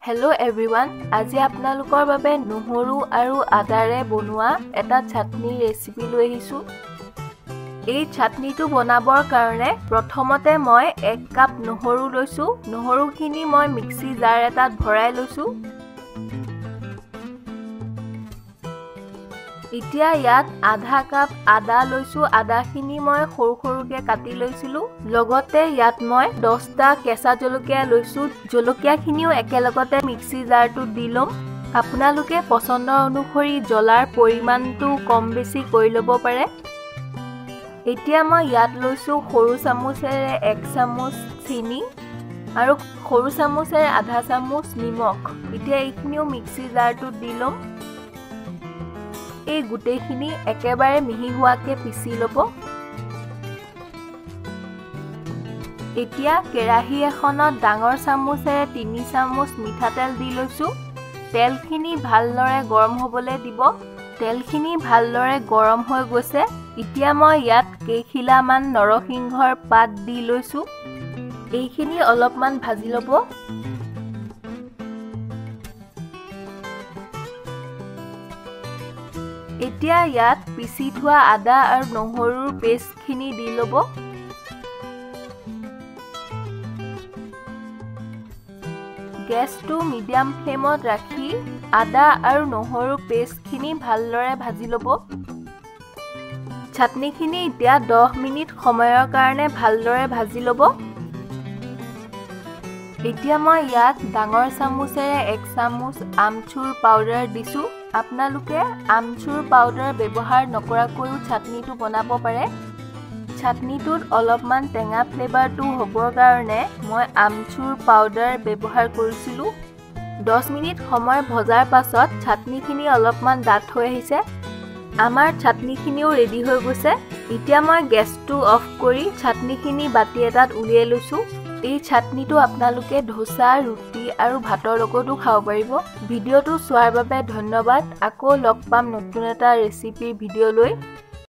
Hello everyone, আজি আপোনালোকৰ বাবে নহৰু আৰু আদাৰে বনোৱা এটা চাটনি ৰেচিপি লৈ আহিছো। এই চাটনিটো বনাবৰ কাৰণে প্ৰথমতে মই 1 কাপ নহৰু লৈছো। নহৰুখিনি মই মিক্সি জাৰ এটাত ভৰাই লৈছো। এতিয়া ইয়াত আধা কাপ আদা লৈছো। আদাখিনি মই সৰু সৰুকে কাটি লৈছিলো। লগতে ইয়াত মই 10টা কেঁচা জলকীয়া লৈছো। জলকীয়াখিনিও একেলগতে মিক্সি জাৰটোত দি লম। আপোনালোকে পছন্দৰ অনুসৰি জ্বলাৰ পৰিমাণটো কম বেছি কৰি ল'ব পাৰে। এতিয়া মই ইয়াত লৈছো সৰু চামুচেৰে 1 চামুচ চিনি আৰু সৰু চামুচেৰে আধা চামুচ নিমখ। এতিয়া এইখিনিও মিক্সি জাৰটোত দি লম। এই গুটেইখিনি একেবাৰে মিহি হোৱাকে পিছি ল'ব। এতিয়া কেৰাহী এখনত ডাঙৰ চামুচেৰে 3 চামুচ মিঠাতেল দি লৈছো। তেলখিনি ভালদৰে গৰম হ'বলৈ দিব। তেলখিনি ভালদৰে গৰম হৈ গৈছে। এতিয়া মই ইয়াত কেইখিলামান নৰসিংহৰ পাত দি লৈছো। এইখিনি অলপমান ভাজি ল'ব। এতিয়া ইয়াত পিছি থোৱা আদা আৰু নহৰুৰ পেষ্টখিনি দি ল'ব। গেছটো মিডিয়াম ফ্লেমত ৰাখি আদা আৰু নহৰুৰ পেষ্টখিনি ভালদৰে ভাজি ল'ব। চাটনিখিনি এতিয়া 10 মিনিট সময়ৰ কাৰণে ভালদৰে ভাজি ল'ব। এতিয়া মই ইয়াত ডাঙৰ চামুচেৰে 1 চামুচ আমচুৰ পাউডাৰ দিছো। আপোনালোকে আমচুৰ পাউডাৰ ব্যৱহাৰ নকৰাকৈও চাটনিটো বনাব পাৰে। চাটনিটোত অলপমান টেঙা ফ্লেভাৰটো হ'বৰ কাৰণে মই আমচুৰ পাউডাৰ ব্যৱহাৰ কৰিছিলো। 10 মিনিট সময় ভজাৰ পাছত চাটনিখিনি অলপমান ডাঠ হৈ আহিছে। আমাৰ চাটনিখিনিও ৰেডি হৈ গৈছে। এতিয়া মই গেছটো অফ কৰি চাটনিখিনি বাটি এটাত উলিয়াই লৈছো। এই চাটনিটো আপোনালোকে ধোসা, ৰুটি আৰু ভাতৰ লগতো খাব পাৰিব। ভিডিঅ'টো চোৱাৰ বাবে ধন্যবাদ। আকৌ লগ পাম নতুন এটা ৰেচিপিৰ ভিডিঅ' লৈ।